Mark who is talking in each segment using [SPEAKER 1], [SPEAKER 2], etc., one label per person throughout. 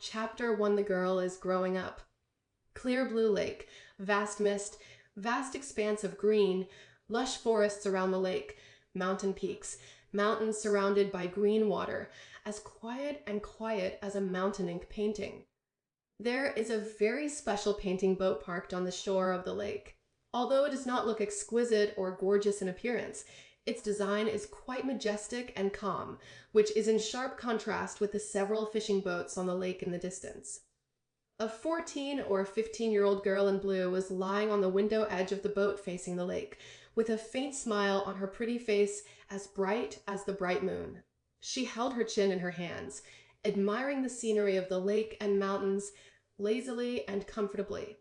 [SPEAKER 1] Chapter 1. The girl is growing up. Clear blue lake, vast mist, vast expanse of green, lush forests around the lake, mountain peaks, mountains surrounded by green water, as quiet as a mountain ink painting. There is a very special painting boat parked on the shore of the lake. Although it does not look exquisite or gorgeous in appearance, its design is quite majestic and calm, which is in sharp contrast with the several fishing boats on the lake in the distance. A 14 or 15-year-old girl in blue was lying on the window edge of the boat facing the lake, with a faint smile on her pretty face as bright as the bright moon. She held her chin in her hands, admiring the scenery of the lake and mountains lazily and comfortably.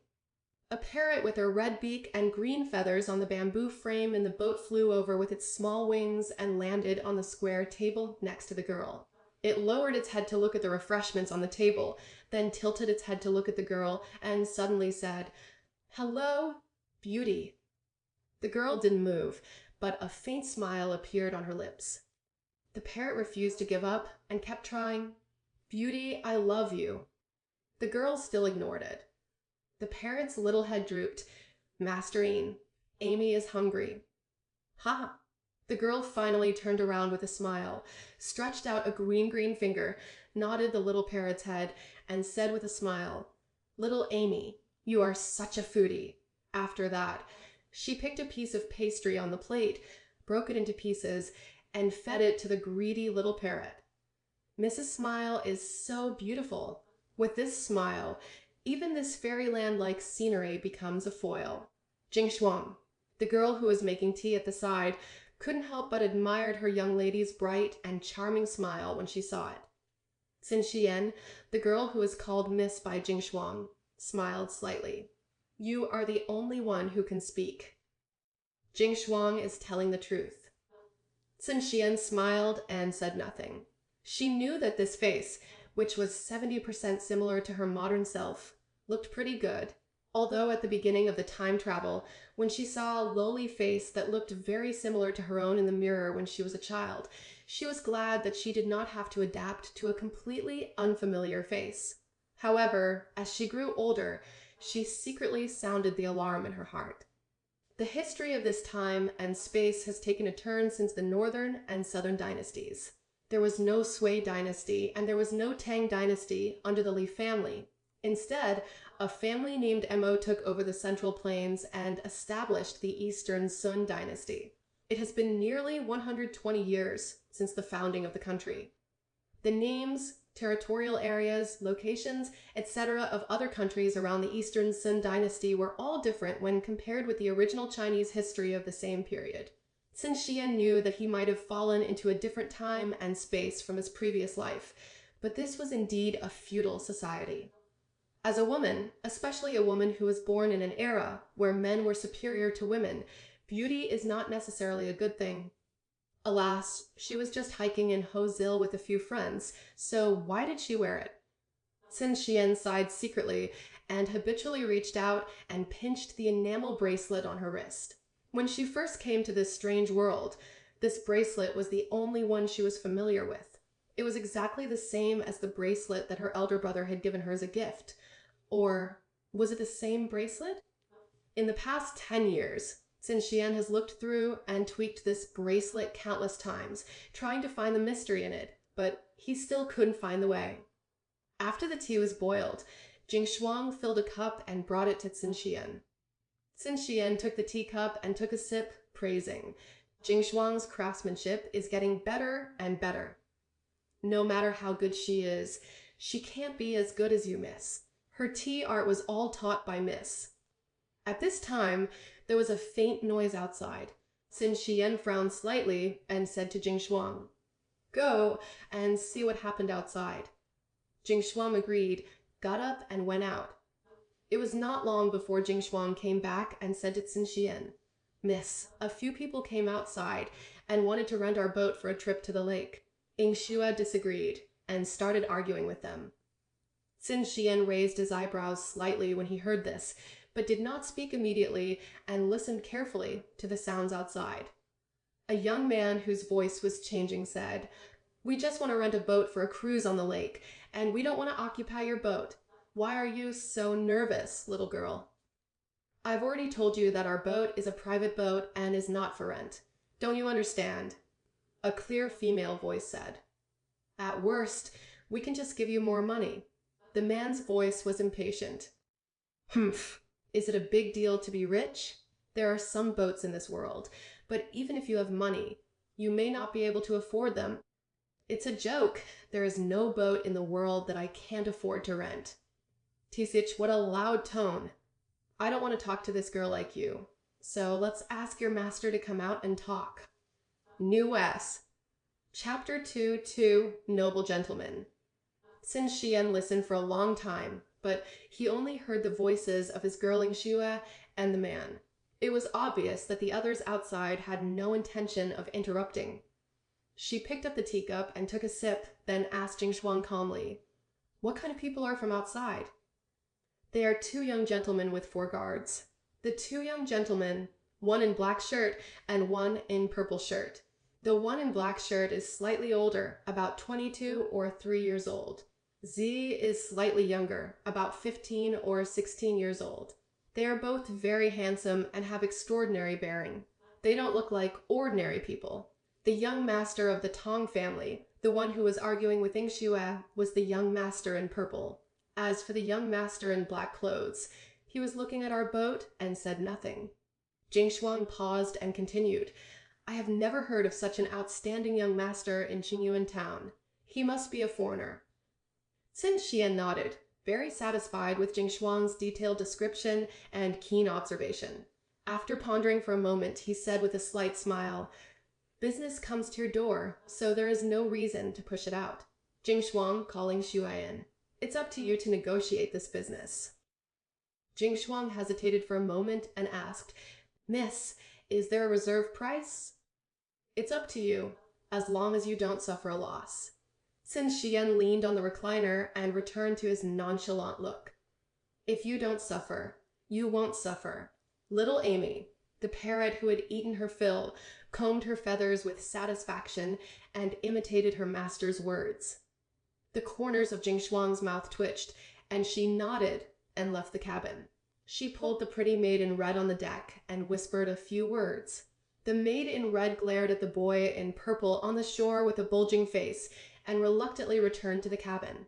[SPEAKER 1] A parrot with a red beak and green feathers on the bamboo frame in the boat flew over with its small wings and landed on the square table next to the girl. It lowered its head to look at the refreshments on the table, then tilted its head to look at the girl, and suddenly said, "Hello, beauty." The girl didn't move, but a faint smile appeared on her lips. The parrot refused to give up and kept trying. "Beauty, I love you." The girl still ignored it. The parrot's little head drooped. "Masterine, Amy is hungry." "Ha!" The girl finally turned around with a smile, stretched out a green finger, nodded the little parrot's head, and said with a smile, "Little Amy, you are such a foodie." After that, she picked a piece of pastry on the plate, broke it into pieces, and fed it to the greedy little parrot. Mrs. Smile is so beautiful. With this smile, even this fairyland-like scenery becomes a foil. Jing Shuang, the girl who was making tea at the side, couldn't help but admired her young lady's bright and charming smile when she saw it. Xin Xian, the girl who is called Miss by Jing Shuang, smiled slightly. "You are the only one who can speak. Jing Shuang is telling the truth." Xin Xian smiled and said nothing. She knew that this face, which was 70% similar to her modern self, looked pretty good, although at the beginning of the time travel, when she saw a lowly face that looked very similar to her own in the mirror when she was a child, she was glad that she did not have to adapt to a completely unfamiliar face. However, as she grew older, she secretly sounded the alarm in her heart. The history of this time and space has taken a turn since the Northern and Southern dynasties. There was no Sui dynasty and there was no Tang dynasty under the Li family. Instead, a family named Mo took over the Central Plains and established the Eastern Sun dynasty. It has been nearly 120 years since the founding of the country. The names, territorial areas, locations, etc. of other countries around the Eastern Sun dynasty were all different when compared with the original Chinese history of the same period. Xin Xian knew that he might have fallen into a different time and space from his previous life, but this was indeed a feudal society. As a woman, especially a woman who was born in an era where men were superior to women, beauty is not necessarily a good thing. Alas, she was just hiking in Hozil with a few friends, so why did she wear it? Xin Xian sighed secretly and habitually reached out and pinched the enamel bracelet on her wrist. When she first came to this strange world, this bracelet was the only one she was familiar with. It was exactly the same as the bracelet that her elder brother had given her as a gift. Or was it the same bracelet? In the past 10 years, Xin Xian has looked through and tweaked this bracelet countless times, trying to find the mystery in it, but he still couldn't find the way. After the tea was boiled, Jing Shuang filled a cup and brought it to Xin Xian. Xin Xian took the teacup and took a sip, praising, "Jing Shuang's craftsmanship is getting better and better. No matter how good she is, she can't be as good as you, miss. Her tea art was all taught by Miss." At this time, there was a faint noise outside. Xin Xian frowned slightly and said to Jing Shuang, "Go and see what happened outside." Jing Shuang agreed, got up and went out. It was not long before Jing Shuang came back and said to Xin Xian, "Miss, a few people came outside and wanted to rent our boat for a trip to the lake." Ying Shua disagreed and started arguing with them. Xin Xian raised his eyebrows slightly when he heard this, but did not speak immediately and listened carefully to the sounds outside. A young man whose voice was changing said, We just want to rent a boat for a cruise on the lake, and we don't want to occupy your boat. Why are you so nervous, little girl? I've already told you that our boat is a private boat and is not for rent. Don't you understand? A clear female voice said. At worst, we can just give you more money. The man's voice was impatient. Humph. Is it a big deal to be rich? There are some boats in this world, but even if you have money, you may not be able to afford them. It's a joke. There is no boat in the world that I can't afford to rent. Tisich, what a loud tone. I don't want to talk to this girl like you, so let's ask your master to come out and talk. New S. Chapter 2, Noble Gentleman. Sin Xian listened for a long time, but he only heard the voices of his girl Xue and the man. It was obvious that the others outside had no intention of interrupting. She picked up the teacup and took a sip, then asked Jingshuang calmly, What kind of people are from outside? They are 2 young gentlemen with 4 guards. The 2 young gentlemen, one in black shirt and one in purple shirt. The one in black shirt is slightly older, about 22 or 3 years old. Z is slightly younger, about 15 or 16 years old. They are both very handsome and have extraordinary bearing. They don't look like ordinary people. The young master of the Tong family, the one who was arguing with Xue, was the young master in purple. As for the young master in black clothes, he was looking at our boat and said nothing. Jingshuang paused and continued, I have never heard of such an outstanding young master in Qingyuan town. He must be a foreigner. Sin Xian nodded, very satisfied with Jingshuang's detailed description and keen observation. After pondering for a moment, he said with a slight smile, Business comes to your door, so there is no reason to push it out. Jingshuang calling Xu in. It's up to you to negotiate this business. Jingshuang hesitated for a moment and asked, Miss, is there a reserve price? It's up to you, as long as you don't suffer a loss. Sin Xian leaned on the recliner and returned to his nonchalant look. If you don't suffer, you won't suffer. Little Amy, the parrot who had eaten her fill, combed her feathers with satisfaction and imitated her master's words. The corners of Jingshuang's mouth twitched, and she nodded and left the cabin. She pulled the pretty maid in red on the deck and whispered a few words. The maid in red glared at the boy in purple on the shore with a bulging face and reluctantly returned to the cabin.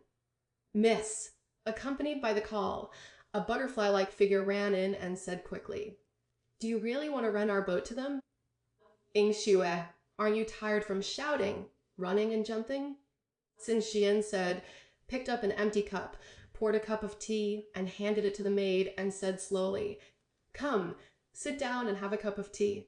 [SPEAKER 1] Miss, accompanied by the call, a butterfly-like figure ran in and said quickly, Do you really want to rent our boat to them? Xue, aren't you tired from shouting, running and jumping? Sin Xian said, picked up an empty cup, poured a cup of tea, and handed it to the maid and said slowly, Come, sit down and have a cup of tea.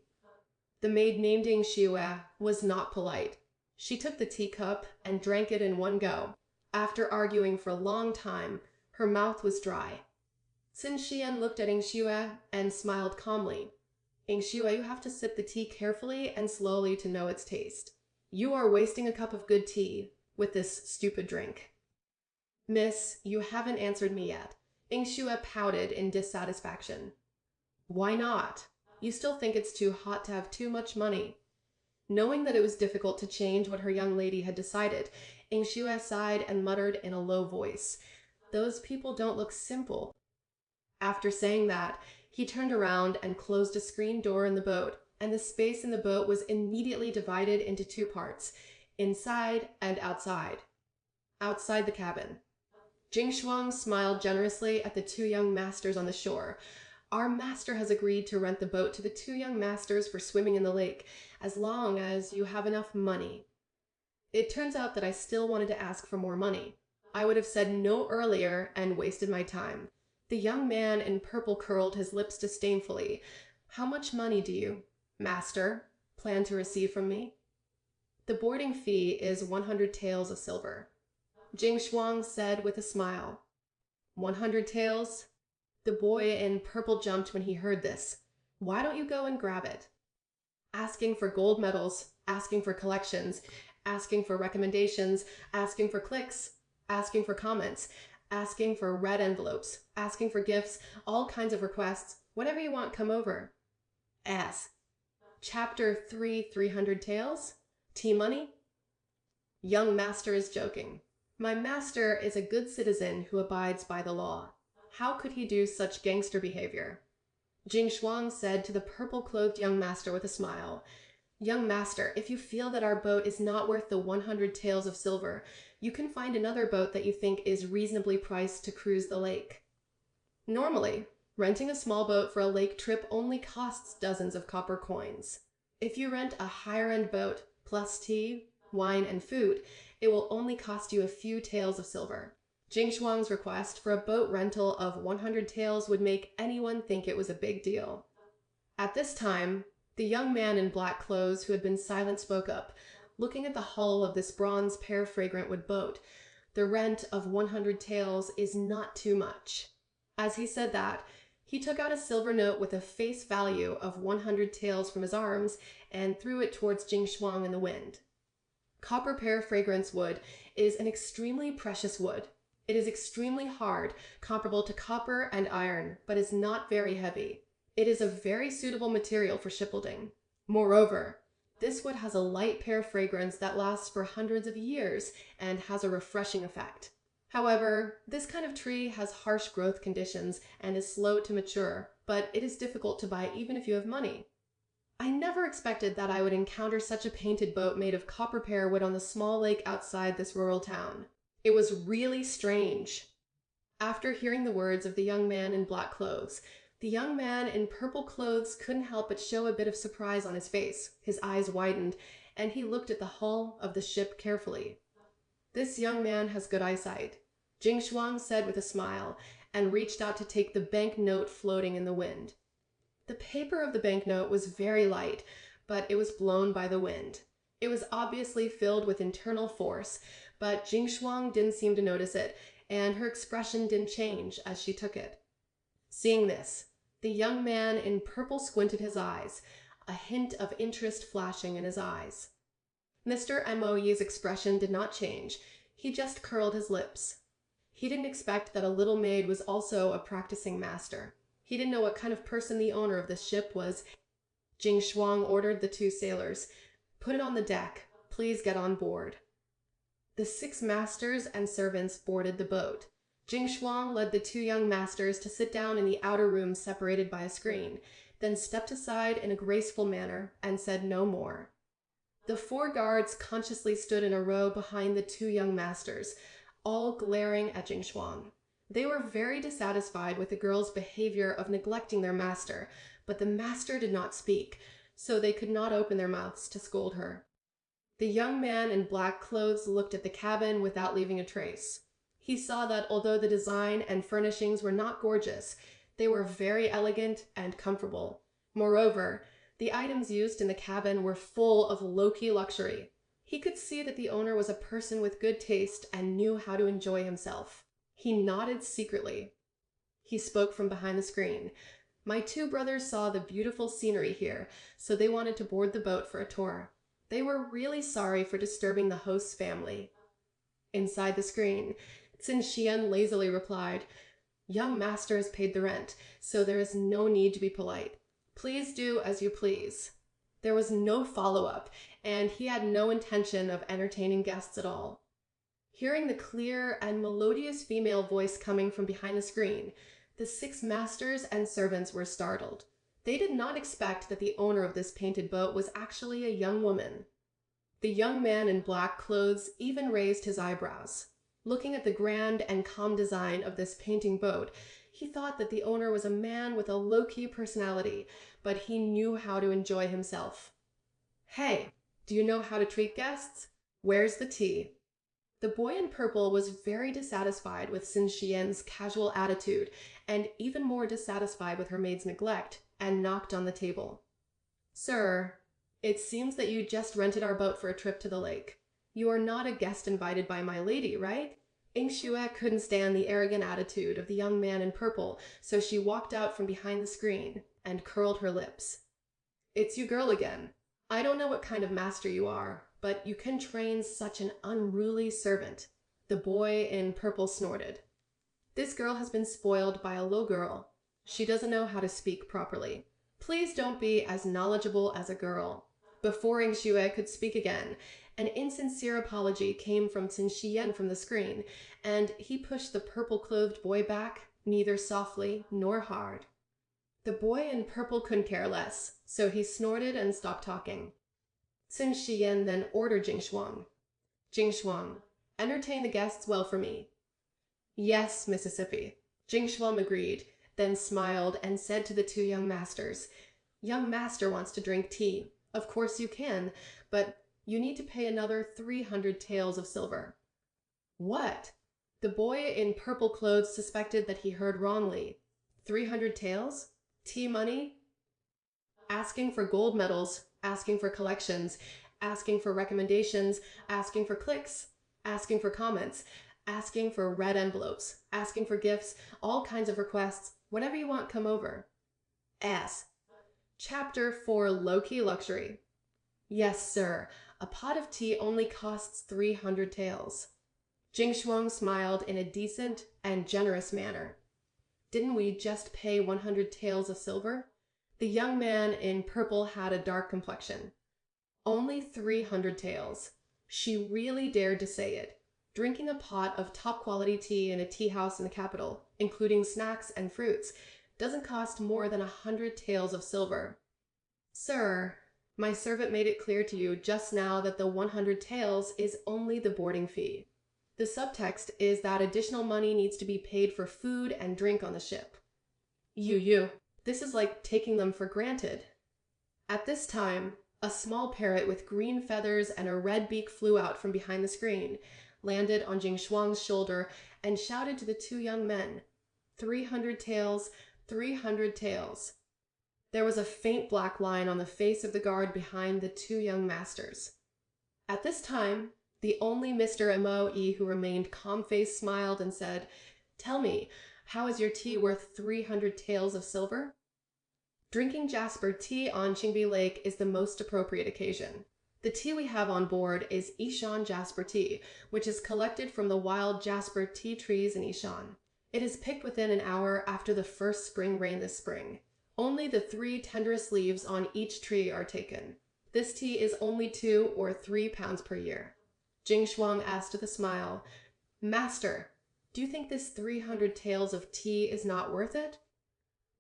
[SPEAKER 1] The maid named Xue was not polite. She took the teacup and drank it in one go. After arguing for a long time, her mouth was dry. Sin Xian looked at Xue and smiled calmly. Xue, you have to sip the tea carefully and slowly to know its taste. You are wasting a cup of good tea with this stupid drink. Miss, you haven't answered me yet. Xue pouted in dissatisfaction. Why not? You still think it's too hot to have too much money. Knowing that it was difficult to change what her young lady had decided, Xue sighed and muttered in a low voice, Those people don't look simple. After saying that, he turned around and closed a screen door in the boat, and the space in the boat was immediately divided into 2 parts, inside and outside. Outside the cabin. Jingshuang smiled generously at the 2 young masters on the shore. Our master has agreed to rent the boat to the 2 young masters for swimming in the lake, as long as you have enough money. It turns out that I still wanted to ask for more money. I would have said no earlier and wasted my time. The young man in purple curled his lips disdainfully. How much money do you, master, plan to receive from me? The boarding fee is 100 taels of silver. Jingshuang said with a smile. 100 taels? The boy in purple jumped when he heard this. Why don't you go and grab it? Asking for gold medals, asking for collections, asking for recommendations, asking for clicks, asking for comments, asking for red envelopes, asking for gifts, all kinds of requests. Whenever you want, come over. Chapter 3, 300 taels? Tea money? Young master is joking. My master is a good citizen who abides by the law. How could he do such gangster behavior? Jing Shuang said to the purple-clothed young master with a smile, Young master, if you feel that our boat is not worth the 100 taels of silver, you can find another boat that you think is reasonably priced to cruise the lake. Normally, renting a small boat for a lake trip only costs dozens of copper coins. If you rent a higher-end boat, plus tea, wine, and food, it will only cost you a few taels of silver. Jing Shuang's request for a boat rental of 100 taels would make anyone think it was a big deal. At this time, the young man in black clothes who had been silent spoke up, looking at the hull of this bronze pear fragrant wood boat. The rent of 100 taels is not too much. As he said that, he took out a silver note with a face value of 100 taels from his arms and threw it towards Jing Shuang in the wind. Copper pear fragrance wood is an extremely precious wood. It is extremely hard, comparable to copper and iron, but is not very heavy. It is a very suitable material for shipbuilding. Moreover, this wood has a light pear fragrance that lasts for hundreds of years and has a refreshing effect. However, this kind of tree has harsh growth conditions and is slow to mature, but it is difficult to buy even if you have money. I never expected that I would encounter such a painted boat made of copper pear wood on the small lake outside this rural town. It was really strange. After hearing the words of the young man in black clothes, the young man in purple clothes couldn't help but show a bit of surprise on his face. His eyes widened, and he looked at the hull of the ship carefully. This young man has good eyesight, Jing Shuang said with a smile, and reached out to take the banknote floating in the wind. The paper of the banknote was very light, but it was blown by the wind. It was obviously filled with internal force, but Jing Shuang didn't seem to notice it, and her expression didn't change as she took it. Seeing this, the young man in purple squinted his eyes, a hint of interest flashing in his eyes. Mr. Moyi's expression did not change. He just curled his lips. He didn't expect that a little maid was also a practicing master. He didn't know what kind of person the owner of this ship was. Jing Shuang ordered the two sailors, "Put it on the deck. Please get on board." The 6 masters and servants boarded the boat. Jing Shuang led the 2 young masters to sit down in the outer room separated by a screen, then stepped aside in a graceful manner and said no more. The 4 guards consciously stood in a row behind the 2 young masters, all glaring at Jing Shuang. They were very dissatisfied with the girl's behavior of neglecting their master, but the master did not speak, so they could not open their mouths to scold her. The young man in black clothes looked at the cabin without leaving a trace. He saw that although the design and furnishings were not gorgeous, they were very elegant and comfortable. Moreover, the items used in the cabin were full of low-key luxury. He could see that the owner was a person with good taste and knew how to enjoy himself. He nodded secretly. He spoke from behind the screen. "My 2 brothers saw the beautiful scenery here, so they wanted to board the boat for a tour. They were really sorry for disturbing the host's family." Inside the screen, Xin Xian lazily replied, "Young master has paid the rent, so there is no need to be polite. Please do as you please." There was no follow-up, and he had no intention of entertaining guests at all. Hearing the clear and melodious female voice coming from behind the screen, the 6 masters and servants were startled. They did not expect that the owner of this painted boat was actually a young woman. The young man in black clothes even raised his eyebrows. Looking at the grand and calm design of this painting boat, he thought that the owner was a man with a low-key personality, but he knew how to enjoy himself. "Hey, do you know how to treat guests? Where's the tea?" The boy in purple was very dissatisfied with Xin Xian's casual attitude and even more dissatisfied with her maid's neglect, and knocked on the table. "Sir, it seems that you just rented our boat for a trip to the lake. You are not a guest invited by my lady, right?" Ing Xue couldn't stand the arrogant attitude of the young man in purple, so she walked out from behind the screen and curled her lips. "It's you girl again. I don't know what kind of master you are, but you can train such an unruly servant." The boy in purple snorted. "This girl has been spoiled by a low girl. She doesn't know how to speak properly. Please don't be as knowledgeable as a girl." Before Ing Xue could speak again, An insincere apology came from Qin Shiyan from the screen, and he pushed the purple-clothed boy back, neither softly nor hard. The boy in purple couldn't care less, so he snorted and stopped talking. Qin Shiyan then ordered Jing Shuang. Jing Shuang, entertain the guests well for me. Yes, Mississippi. Jing Shuang agreed, then smiled and said to the two young masters, Young master wants to drink tea. Of course you can, but you need to pay another 300 taels of silver. What? The boy in purple clothes suspected that he heard wrongly. 300 taels? Tea money? Asking for gold medals, asking for collections, asking for recommendations, asking for clicks, asking for comments, asking for red envelopes, asking for gifts, all kinds of requests. Whatever you want, come over. S. Chapter 4 Low-Key Luxury. Yes, sir. A pot of tea only costs 300 taels. Jing Shuang smiled in a decent and generous manner. Didn't we just pay 100 taels of silver? The young man in purple had a dark complexion. Only 300 taels. She really dared to say it. Drinking a pot of top-quality tea in a tea house in the capital, including snacks and fruits, doesn't cost more than 100 taels of silver. Sir, my servant made it clear to you just now that the 100 taels is only the boarding fee. The subtext is that additional money needs to be paid for food and drink on the ship. This is like taking them for granted. At this time, a small parrot with green feathers and a red beak flew out from behind the screen, landed on Jing Shuang's shoulder, and shouted to the two young men, 300 taels, 300 taels. There was a faint black line on the face of the guard behind the two young masters. At this time, the only Mr. Mo-E who remained calm-faced smiled and said, Tell me, how is your tea worth 300 taels of silver? Drinking jasper tea on Qingbi Lake is the most appropriate occasion. The tea we have on board is Yishan jasper tea, which is collected from the wild jasper tea trees in Yishan. It is picked within an hour after the first spring rain this spring. Only the 3 tenderest leaves on each tree are taken. This tea is only 2 or 3 pounds per year. Jing Shuang asked with a smile, Master, do you think this 300 taels of tea is not worth it?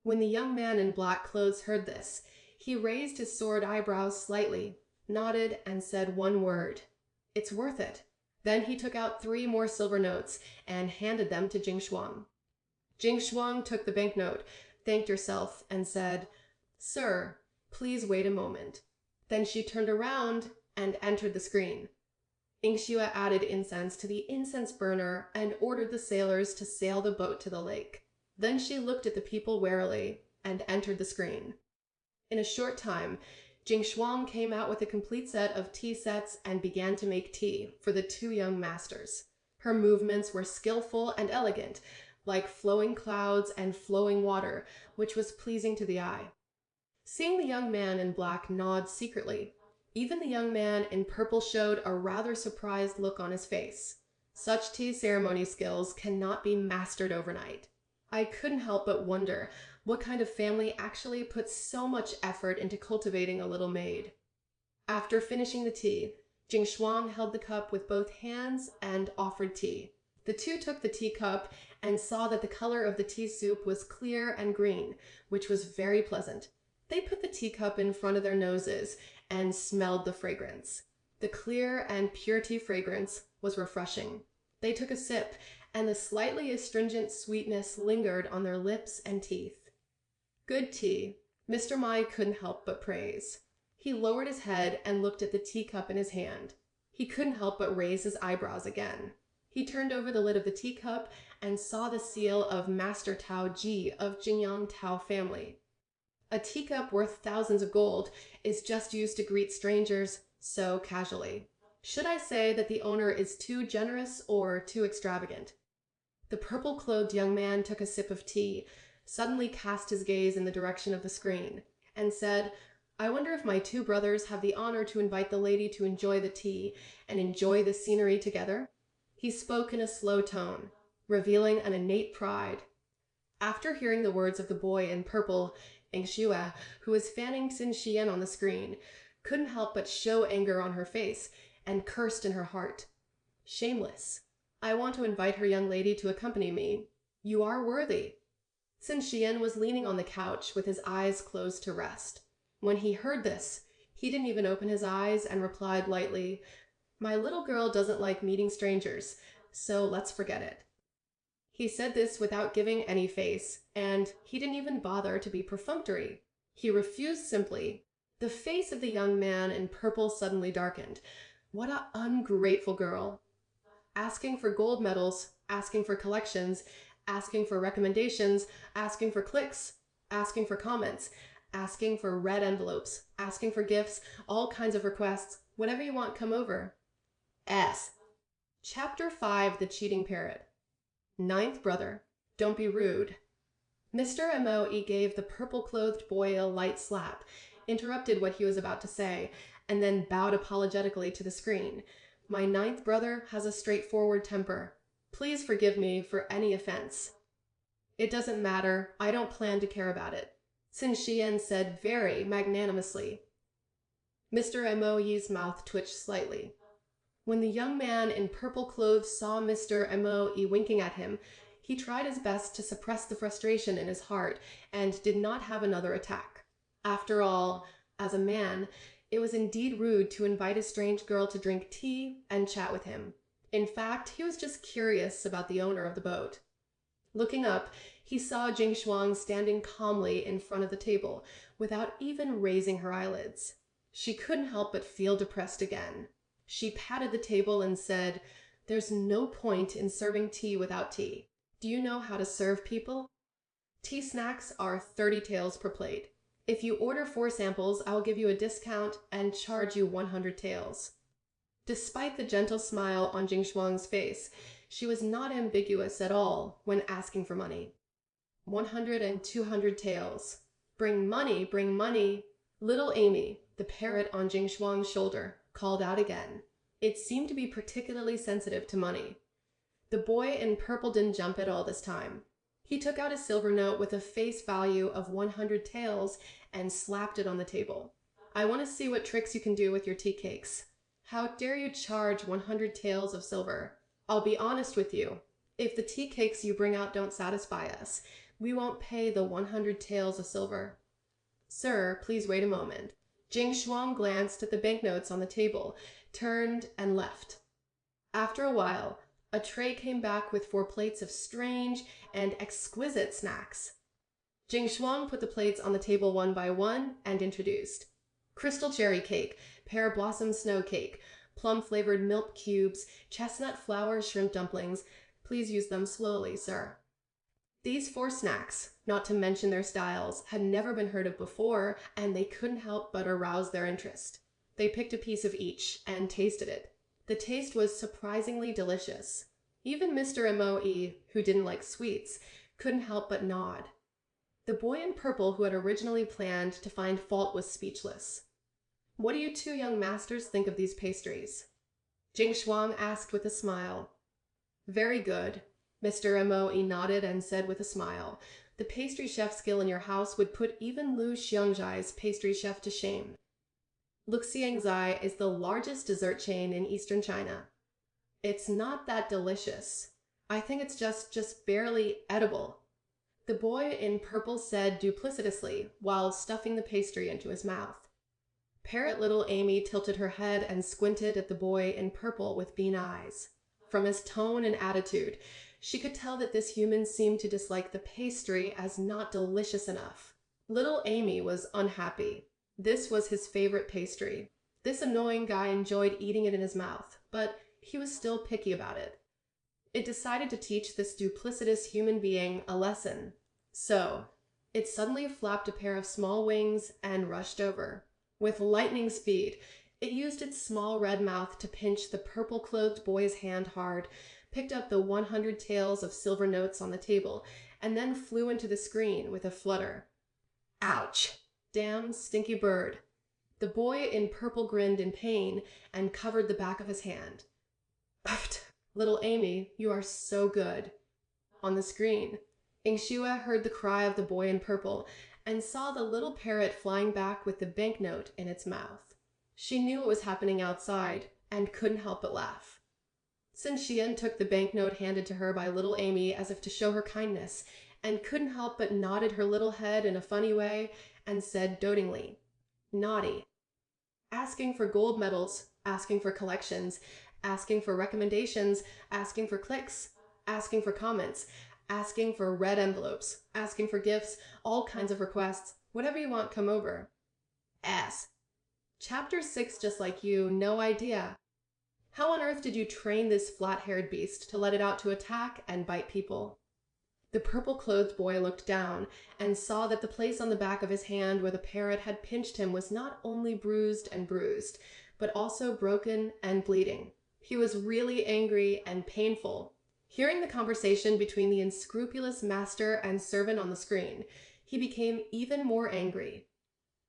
[SPEAKER 1] When the young man in black clothes heard this, he raised his sword eyebrows slightly, nodded, and said one word, It's worth it. Then he took out 3 more silver notes and handed them to Jing Shuang. Jing Shuang took the banknote, thanked herself, and said, Sir, please wait a moment. Then she turned around and entered the screen. Yingxue added incense to the incense burner and ordered the sailors to sail the boat to the lake. Then she looked at the people warily and entered the screen. In a short time, Jing Shuang came out with a complete set of tea sets and began to make tea for the two young masters. Her movements were skillful and elegant, like flowing clouds and flowing water, which was pleasing to the eye. Seeing the young man in black nod secretly, even the young man in purple showed a rather surprised look on his face. Such tea ceremony skills cannot be mastered overnight. I couldn't help but wonder what kind of family actually puts so much effort into cultivating a little maid. After finishing the tea, Jing Shuang held the cup with both hands and offered tea. The two took the teacup and saw that the color of the tea soup was clear and green, which was very pleasant. They put the teacup in front of their noses and smelled the fragrance. The clear and pure tea fragrance was refreshing. They took a sip, and the slightly astringent sweetness lingered on their lips and teeth. Good tea, Mr. Mai couldn't help but praise. He lowered his head and looked at the teacup in his hand. He couldn't help but raise his eyebrows again. He turned over the lid of the teacup and saw the seal of Master Tao Ji of Jingyang Tao family. A teacup worth thousands of gold is just used to greet strangers so casually. Should I say that the owner is too generous or too extravagant? The purple-clothed young man took a sip of tea, suddenly cast his gaze in the direction of the screen, and said, I wonder if my two brothers have the honor to invite the lady to enjoy the tea and enjoy the scenery together? He spoke in a slow tone, revealing an innate pride. After hearing the words of the boy in purple, Yingxue, who was fanning Qin Shiyan on the screen, couldn't help but show anger on her face and cursed in her heart. Shameless. I want to invite her young lady to accompany me. You are worthy. Sin Xian was leaning on the couch with his eyes closed to rest. When he heard this, he didn't even open his eyes and replied lightly, "My little girl doesn't like meeting strangers, so let's forget it." He said this without giving any face, and he didn't even bother to be perfunctory. He refused simply. The face of the young man in purple suddenly darkened. What an ungrateful girl. Asking for gold medals, asking for collections, asking for recommendations, asking for clicks, asking for comments, asking for red envelopes, asking for gifts, all kinds of requests. Whenever you want, come over. Chapter 5, The Cheating Parrot. Ninth brother. Don't be rude. Mr. Moe gave the purple-clothed boy a light slap, interrupted what he was about to say, and then bowed apologetically to the screen. My ninth brother has a straightforward temper. Please forgive me for any offense. It doesn't matter. I don't plan to care about it, Sin Xian said very magnanimously. Mr. Moe's mouth twitched slightly. When the young man in purple clothes saw Mr. Moe winking at him, he tried his best to suppress the frustration in his heart and did not have another attack. After all, as a man, it was indeed rude to invite a strange girl to drink tea and chat with him. In fact, he was just curious about the owner of the boat. Looking up, he saw Jing Shuang standing calmly in front of the table, without even raising her eyelids. She couldn't help but feel depressed again. She patted the table and said, "There's no point in serving tea without tea. Do you know how to serve people? Tea snacks are 30 taels per plate. If you order 4 samples, I will give you a discount and charge you 100 taels." Despite the gentle smile on Jing Shuang's face, she was not ambiguous at all when asking for money. 100 and 200 taels. Bring money, bring money. Little Amy, the parrot on Jing Shuang's shoulder, called out again. It seemed to be particularly sensitive to money. The boy in purple didn't jump at all this time. He took out a silver note with a face value of 100 taels and slapped it on the table. "I want to see what tricks you can do with your tea cakes. How dare you charge 100 taels of silver? I'll be honest with you. If the tea cakes you bring out don't satisfy us, we won't pay the 100 taels of silver." "Sir, please wait a moment." Jing Shuang glanced at the banknotes on the table, turned, and left. After a while, a tray came back with 4 plates of strange and exquisite snacks. Jing Shuang put the plates on the table one by one and introduced. Crystal cherry cake, pear blossom snow cake, plum-flavored milk cubes, chestnut flour shrimp dumplings. Please use them slowly, sir. These 4 snacks, not to mention their styles, had never been heard of before, and they couldn't help but arouse their interest. They picked a piece of each and tasted it. The taste was surprisingly delicious. Even Mr. Moe, who didn't like sweets, couldn't help but nod. The boy in purple who had originally planned to find fault was speechless. "What do you 2 young masters think of these pastries?" Jing Shuang asked with a smile. "Very good." Mr. Moe nodded and said with a smile, "The pastry chef skill in your house would put even Lu Xiongzai's pastry chef to shame." Luxiangzai is the largest dessert chain in eastern China. "It's not that delicious. I think it's just barely edible," the boy in purple said duplicitously while stuffing the pastry into his mouth. Parrot little Amy tilted her head and squinted at the boy in purple with bean eyes. From his tone and attitude, she could tell that this human seemed to dislike the pastry as not delicious enough. Little Amy was unhappy. This was his favorite pastry. This annoying guy enjoyed eating it in his mouth, but he was still picky about it. It decided to teach this duplicitous human being a lesson. So, it suddenly flapped a pair of small wings and rushed over. With lightning speed, it used its small red mouth to pinch the purple-clothed boy's hand hard, picked up the 100 taels of silver notes on the table, and then flew into the screen with a flutter. "Ouch! Damn stinky bird." The boy in purple grinned in pain and covered the back of his hand. "Uft, little Amy, you are so good." On the screen, Ingshua heard the cry of the boy in purple and saw the little parrot flying back with the banknote in its mouth. She knew what was happening outside and couldn't help but laugh. Sin Xian took the banknote handed to her by little Amy as if to show her kindness, and couldn't help but nodded her little head in a funny way and said dotingly, "Naughty." Asking for gold medals, asking for collections, asking for recommendations, asking for clicks, asking for comments, asking for red envelopes, asking for gifts, all kinds of requests, whatever you want, come over. Ass. Chapter 6, just like you, no idea. How on earth did you train this flat-haired beast to let it out to attack and bite people? The purple-clothed boy looked down and saw that the place on the back of his hand where the parrot had pinched him was not only bruised, but also broken and bleeding. He was really angry and painful. Hearing the conversation between the unscrupulous master and servant on the screen, he became even more angry.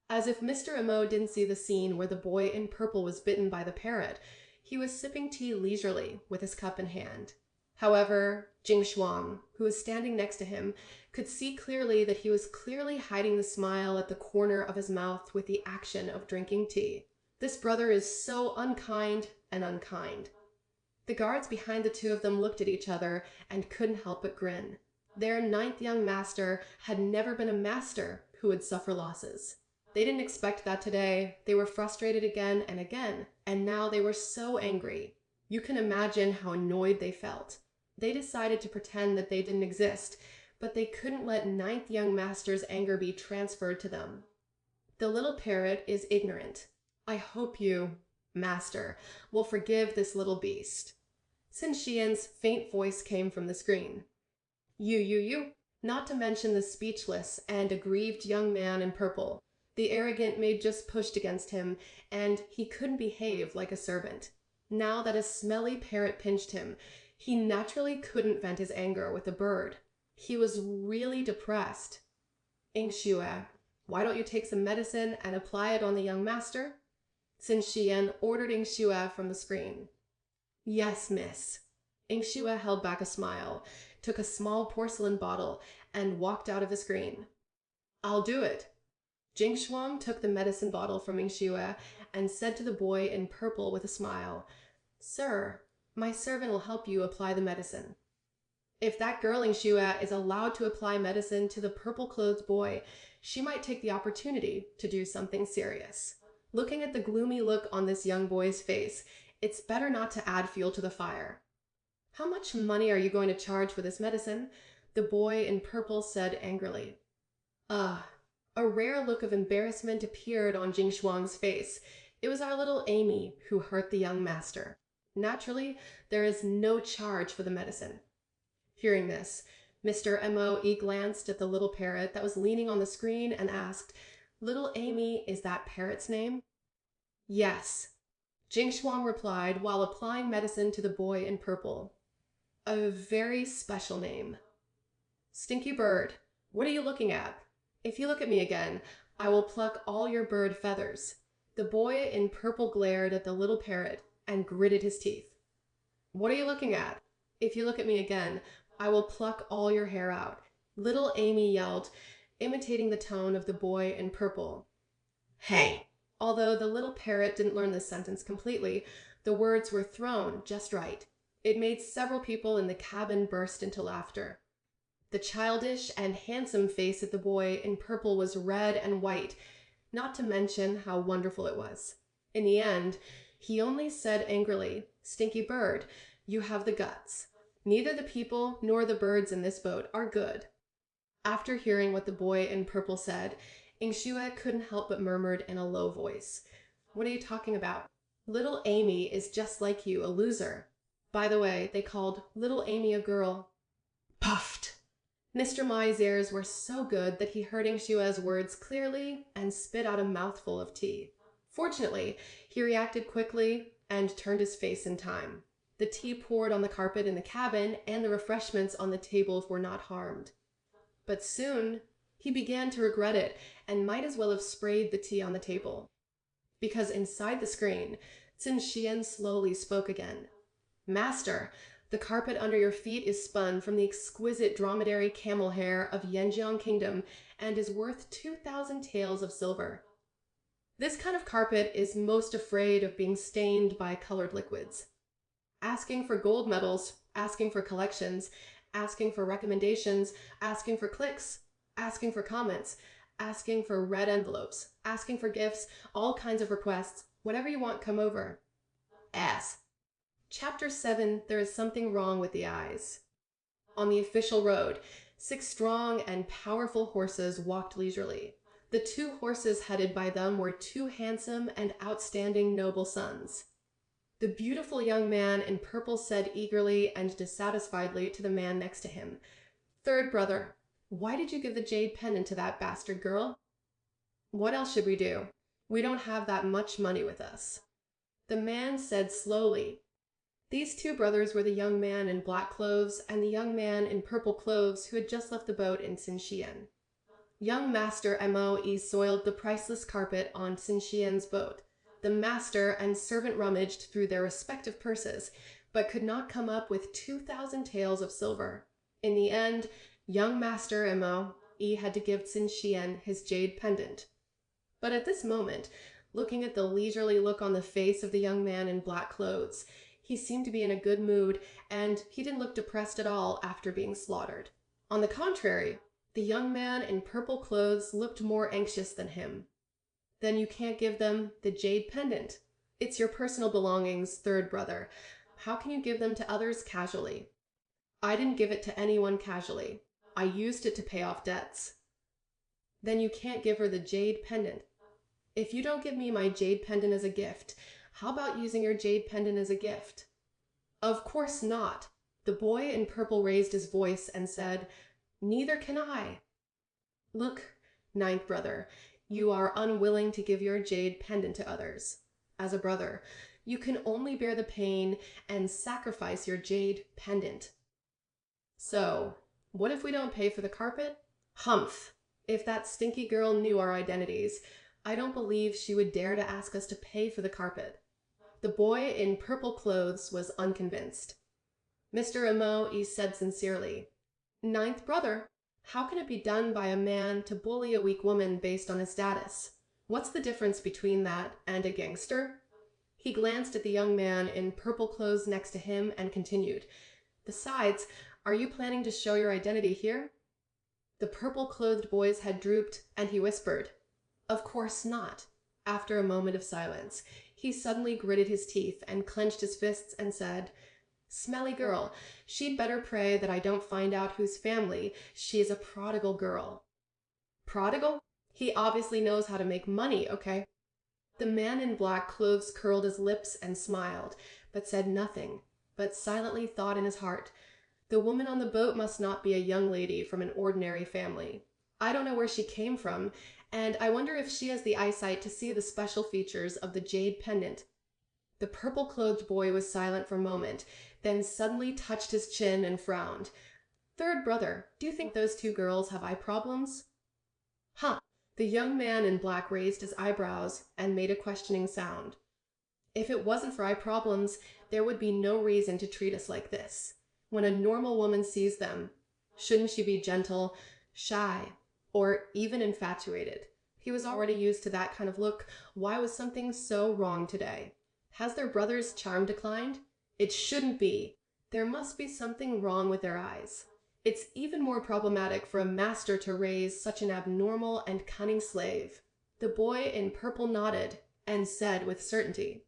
[SPEAKER 1] As if Mr. Emo didn't see the scene where the boy in purple was bitten by the parrot, he was sipping tea leisurely with his cup in hand. However, Jing Shuang, who was standing next to him, could see clearly that he was clearly hiding the smile at the corner of his mouth with the action of drinking tea. This brother is so unkind and unkind. The guards behind the two of them looked at each other and couldn't help but grin. Their 9th young master had never been a master who would suffer losses. They didn't expect that today. They were frustrated again, and now they were so angry. You can imagine how annoyed they felt. They decided to pretend that they didn't exist, but they couldn't let 9th young master's anger be transferred to them. The little parrot is ignorant. I hope you, master, will forgive this little beast. Sin Xian's faint voice came from the screen. You, not to mention the speechless and aggrieved young man in purple. The arrogant maid just pushed against him, and he couldn't behave like a servant. Now that a smelly parrot pinched him, he naturally couldn't vent his anger with a bird. He was really depressed. Yingxue, why don't you take some medicine and apply it on the young master? Sin Xian ordered Yingxue from the screen. Yes, miss. Yingxue held back a smile, took a small porcelain bottle, and walked out of the screen. I'll do it. Jing Shuang took the medicine bottle from Yingxue and said to the boy in purple with a smile, Sir, my servant will help you apply the medicine. If that girl Yingxue is allowed to apply medicine to the purple-clothed boy, she might take the opportunity to do something serious. Looking at the gloomy look on this young boy's face, it's better not to add fuel to the fire. How much money are you going to charge for this medicine? The boy in purple said angrily. A rare look of embarrassment appeared on Jing Shuang's face. It was our little Amy who hurt the young master. Naturally, there is no charge for the medicine. Hearing this, Mr. M.O.E. glanced at the little parrot that was leaning on the screen and asked, Little Amy, is that parrot's name? Yes. Jing Shuang replied while applying medicine to the boy in purple. A very special name. Stinky bird, what are you looking at? If you look at me again, I will pluck all your bird feathers. The boy in purple glared at the little parrot and gritted his teeth. What are you looking at? If you look at me again, I will pluck all your hair out. Little Amy yelled, imitating the tone of the boy in purple. Hey! Although the little parrot didn't learn this sentence completely, the words were thrown just right. It made several people in the cabin burst into laughter. The childish and handsome face of the boy in purple was red and white, not to mention how wonderful it was. In the end, he only said angrily, Stinky bird, you have the guts. Neither the people nor the birds in this boat are good. After hearing what the boy in purple said, Yingxue couldn't help but murmured in a low voice, What are you talking about? Little Amy is just like you, a loser. By the way, they called little Amy a girl. Puffed! Mr. Mai's ears were so good that he heard Yingxue's words clearly and spit out a mouthful of tea. Fortunately, he reacted quickly and turned his face in time. The tea poured on the carpet in the cabin and the refreshments on the tables were not harmed. But soon, he began to regret it and might as well have sprayed the tea on the table. Because inside the screen, Sin Xian slowly spoke again. Master, the carpet under your feet is spun from the exquisite dromedary camel hair of Yanjiang Kingdom and is worth 2,000 taels of silver. This kind of carpet is most afraid of being stained by colored liquids. Asking for gold medals, asking for collections, asking for recommendations, asking for clicks, asking for comments, asking for red envelopes, asking for gifts, all kinds of requests, whatever you want, come over. Ass. Chapter 7, There is Something Wrong with the Eyes. On the official road, 6 strong and powerful horses walked leisurely. The 2 horses headed by them were 2 handsome and outstanding noble sons. The beautiful young man in purple said eagerly and dissatisfiedly to the man next to him, "Third brother, why did you give the jade pendant to that bastard girl?" "What else should we do? We don't have that much money with us." The man said slowly. These 2 brothers were the young man in black clothes and the young man in purple clothes who had just left the boat in Sinxian. Young Master Mo soiled the priceless carpet on Sinxian's boat. The master and servant rummaged through their respective purses, but could not come up with 2,000 taels of silver. In the end, young Master Mo had to give Sinxian his jade pendant. But at this moment, looking at the leisurely look on the face of the young man in black clothes, he seemed to be in a good mood, and he didn't look depressed at all after being slaughtered. On the contrary, the young man in purple clothes looked more anxious than him. "Then you can't give them the jade pendant. It's your personal belongings, third brother. How can you give them to others casually?" "I didn't give it to anyone casually. I used it to pay off debts." "Then you can't give her the jade pendant. If you don't give me my jade pendant as a gift, how about using your jade pendant as a gift?" "Of course not." The boy in purple raised his voice and said, "Neither can I." "Look, ninth brother, you are unwilling to give your jade pendant to others. As a brother, you can only bear the pain and sacrifice your jade pendant. So, what if we don't pay for the carpet? Humph! If that stinky girl knew our identities, I don't believe she would dare to ask us to pay for the carpet." The boy in purple clothes was unconvinced. Mr. Mo said sincerely, "Ninth brother, how can it be done by a man to bully a weak woman based on his status? What's the difference between that and a gangster?" He glanced at the young man in purple clothes next to him and continued, "Besides, are you planning to show your identity here?" The purple-clothed boy's head drooped, and he whispered, "Of course not." After a moment of silence, he suddenly gritted his teeth and clenched his fists and said, "Smelly girl, she'd better pray that I don't find out whose family she is. A prodigal girl." "Prodigal? He obviously knows how to make money, okay?" The man in black clothes curled his lips and smiled, but said nothing, but silently thought in his heart, "The woman on the boat must not be a young lady from an ordinary family. I don't know where she came from, and I wonder if she has the eyesight to see the special features of the jade pendant." The purple-clothed boy was silent for a moment, then suddenly touched his chin and frowned. "Third brother, do you think those 2 girls have eye problems?" "Huh." The young man in black raised his eyebrows and made a questioning sound. "If it wasn't for eye problems, there would be no reason to treat us like this. When a normal woman sees them, shouldn't she be gentle, shy, or even infatuated?" He was already used to that kind of look. Why was something so wrong today? Has their brother's charm declined? It shouldn't be. There must be something wrong with their eyes. It's even more problematic for a master to raise such an abnormal and cunning slave. The boy in purple nodded and said with certainty,